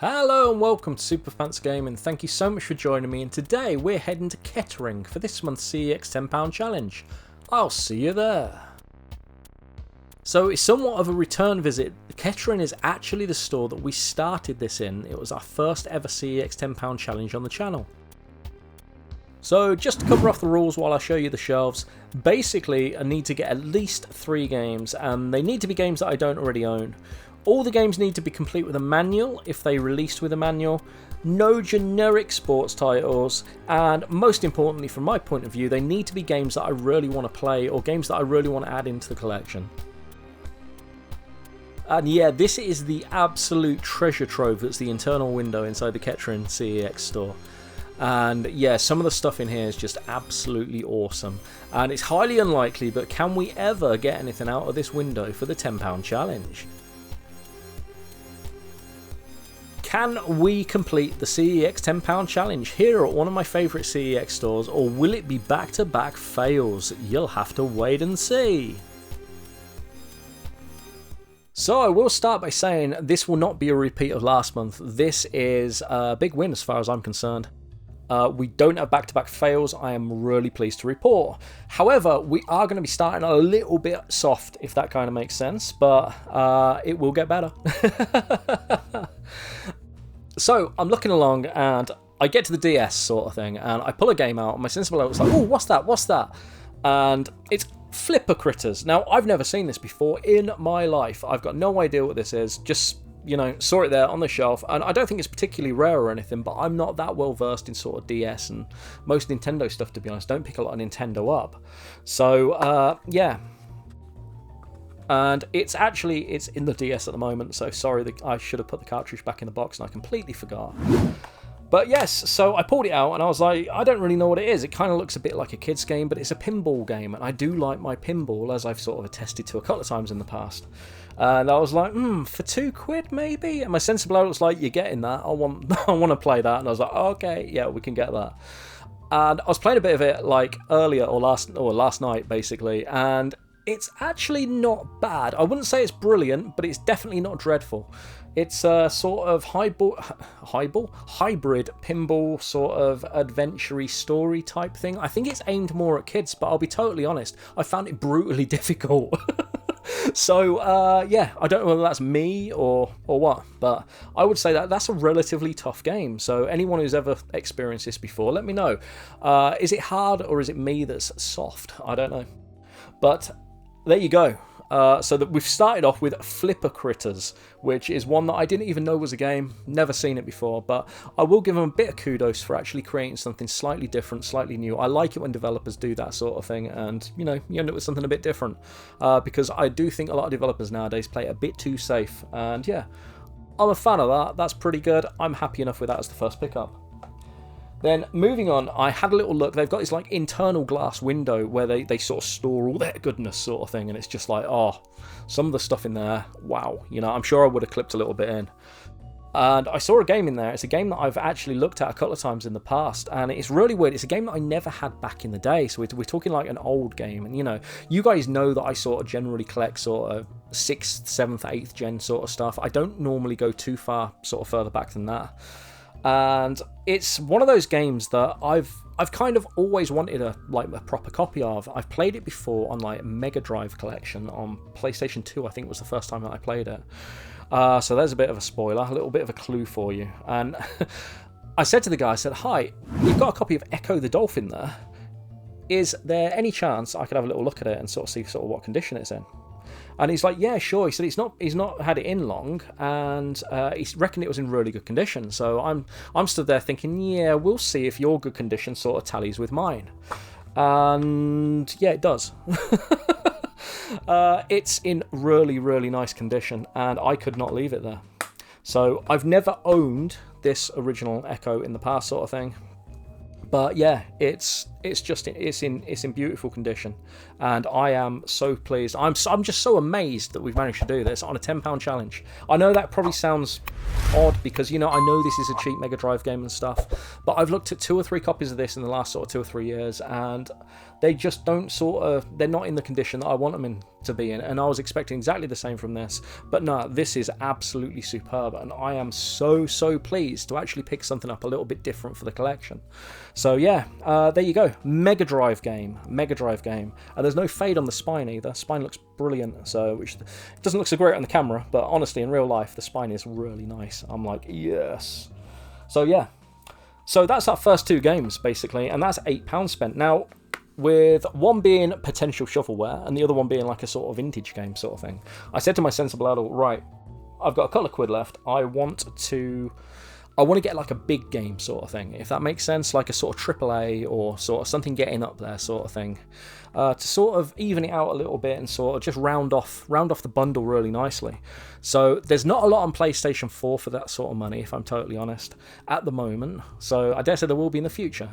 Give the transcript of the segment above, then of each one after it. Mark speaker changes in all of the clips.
Speaker 1: Hello and welcome to Super Fancy Gaming. Thank you so much for joining me, and today we're heading to Kettering for this month's CEX £10 challenge. I'll see you there. So it's somewhat of a return visit. Kettering is actually the store that we started this in. It was our first ever CEX £10 challenge on the channel. So just to cover off the rules while I show you the shelves, basically I need to get at least 3 games, and they need to be games that I don't already own. All the games need to be complete with a manual if they released with a manual, no generic sports titles, and most importantly from my point of view, they need to be games that I really want to play or games that I really want to add into the collection. And yeah, this is the absolute treasure trove that's the internal window inside the Kettering CEX store. And yeah, some of the stuff in here is just absolutely awesome. And it's highly unlikely, but can we ever get anything out of this window for the £10 challenge? Can we complete the CEX £10 challenge here at one of my favourite CEX stores, or will it be back-to-back fails? You'll have to wait and see. So I will start by saying this will not be a repeat of last month. This is a big win as far as I'm concerned. We don't have back-to-back fails, I am really pleased to report. However, we are going to be starting a little bit soft, if that kind of makes sense, but it will get better. So I'm looking along and I get to the DS sort of thing, and I pull a game out and my sensible was like, oh, what's that? And it's Flipper Critters. Now, I've never seen this before in my life. I've got no idea what this is. Just, you know, saw it there on the shelf, and I don't think it's particularly rare or anything, but I'm not that well versed in sort of DS and most Nintendo stuff, to be honest. Don't pick a lot of Nintendo up. So, yeah. And it's in the DS at the moment, so sorry, I should have put the cartridge back in the box and I completely forgot. But yes, so I pulled it out and I was like, I don't really know what it is. It kind of looks a bit like a kid's game, but it's a pinball game, and I do like my pinball, as I've sort of attested to a couple of times in the past. And I was like, for £2 maybe? And my sensible was like, you're getting that, I want to play that. And I was like, okay, yeah, we can get that. And I was playing a bit of it like earlier or last night basically, and it's actually not bad. I wouldn't say it's brilliant, but it's definitely not dreadful. It's a sort of hybrid pinball sort of adventure-y story type thing. I think it's aimed more at kids, but I'll be totally honest, I found it brutally difficult. So yeah, I don't know whether that's me or what, but I would say that that's a relatively tough game. So anyone who's ever experienced this before, let me know. Is it hard or is it me that's soft? I don't know. But there you go. So that we've started off with Flipper Critters, which is one that I didn't even know was a game, never seen it before, but I will give them a bit of kudos for actually creating something slightly different, slightly new. I like it when developers do that sort of thing, and you know, you end up with something a bit different, because I do think a lot of developers nowadays play it a bit too safe, and yeah, I'm a fan of that. That's pretty good. I'm happy enough with that as the first pickup. Then moving on, I had a little look. They've got this like internal glass window where they sort of store all their goodness sort of thing, and it's just like, oh, some of the stuff in there, wow. You know, I'm sure I would have clipped a little bit in. And I saw a game in there. It's a game that I've actually looked at a couple of times in the past, and it's really weird. It's a game that I never had back in the day, so we're talking like an old game. And you know, you guys know that I sort of generally collect sort of 6th, 7th, 8th gen sort of stuff. I don't normally go too far sort of further back than that. And it's one of those games that I've kind of always wanted a proper copy of. I've played it before on like Mega Drive collection on PlayStation 2. I think was the first time that I played it. So there's a bit of a spoiler, a little bit of a clue for you. And I said to the guy, I said, "Hi, you've got a copy of Echo the Dolphin there. Is there any chance I could have a little look at it and sort of see sort of what condition it's in?" And he's like, yeah, sure. He said he's not had it in long, and he reckoned it was in really good condition. So I'm stood there thinking, yeah, we'll see if your good condition sort of tallies with mine. And yeah, it does. It's in really, really nice condition, and I could not leave it there. So I've never owned this original Echo in the past sort of thing. But yeah, it's in beautiful condition, and I am so pleased. I'm just so amazed that we've managed to do this on a £10 challenge. I know that probably sounds odd because, you know, I know this is a cheap Mega Drive game and stuff, but I've looked at 2 or 3 copies of this in the last sort of 2 or 3 years, and they just don't they're not in the condition that I want them in. to be in, and I was expecting exactly the same from this, but no, this is absolutely superb, and I am so pleased to actually pick something up a little bit different for the collection. So yeah, there you go, Mega Drive game, and there's no fade on the spine either. Spine looks brilliant, so which it doesn't look so great on the camera, but honestly in real life the spine is really nice. I'm like, yes. So yeah, so that's our first 2 games basically, and that's £8 spent. Now, with one being potential shovelware and the other one being like a sort of vintage game sort of thing, I said to my sensible adult, right, I've got a couple of quid left, I want to get like a big game sort of thing, if that makes sense, like a sort of AAA or sort of something getting up there sort of thing, to sort of even it out a little bit and sort of just round off the bundle really nicely. So there's not a lot on PlayStation 4 for that sort of money, if I'm totally honest, at the moment. So I dare say there will be in the future.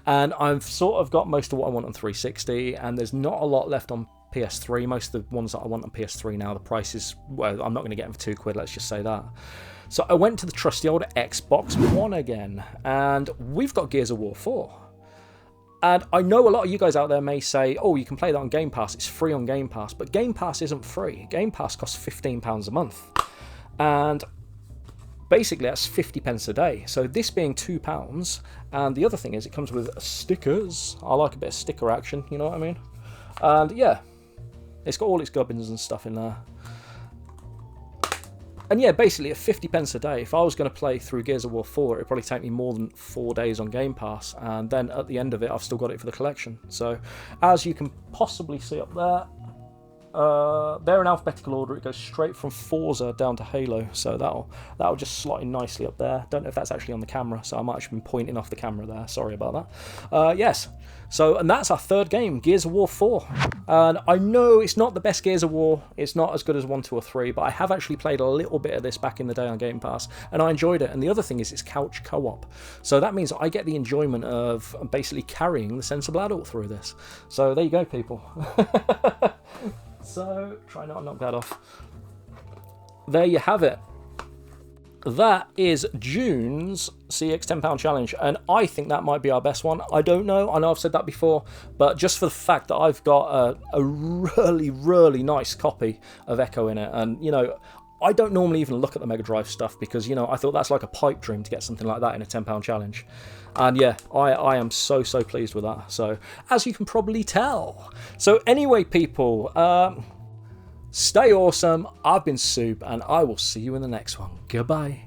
Speaker 1: And I've sort of got most of what I want on 360, and there's not a lot left on PS3. Most of the ones that I want on PS3 now, the price is, well, I'm not going to get them for £2, let's just say that. So I went to the trusty old Xbox One again, and we've got Gears of War 4. And I know a lot of you guys out there may say, oh, you can play that on Game Pass, it's free on Game Pass, but Game Pass isn't free. Game Pass costs £15 a month. And basically that's 50 pence a day. So this being £2, and the other thing is it comes with stickers. I like a bit of sticker action, you know what I mean? And yeah, it's got all its gubbins and stuff in there. And yeah, basically at 50 pence a day, if I was going to play through Gears of War 4, it'd probably take me more than 4 days on Game Pass, and then at the end of it, I've still got it for the collection. So, as you can possibly see up there, they're in alphabetical order. It goes straight from Forza down to Halo, so that'll just slot in nicely up there. Don't know if that's actually on the camera, so I might have been pointing off the camera there. Sorry about that. Yes. So, and that's our 3rd game, Gears of War 4. And I know it's not the best Gears of War, it's not as good as 1, 2, or 3, but I have actually played a little bit of this back in the day on Game Pass, and I enjoyed it. And the other thing is it's couch co-op. So that means I get the enjoyment of basically carrying the sensible adult through this. So there you go, people. So, try not to knock that off. There you have it. That is June's CEX £10 challenge, and I think that might be our best one. I don't know, I know I've said that before, but just for the fact that I've got a really nice copy of Echo in it, and you know, I don't normally even look at the Mega Drive stuff because, you know, I thought that's like a pipe dream to get something like that in a £10 challenge. And yeah, I am so pleased with that. So, as you can probably tell. So anyway, people, stay awesome. I've been Soup, and I will see you in the next one. Goodbye.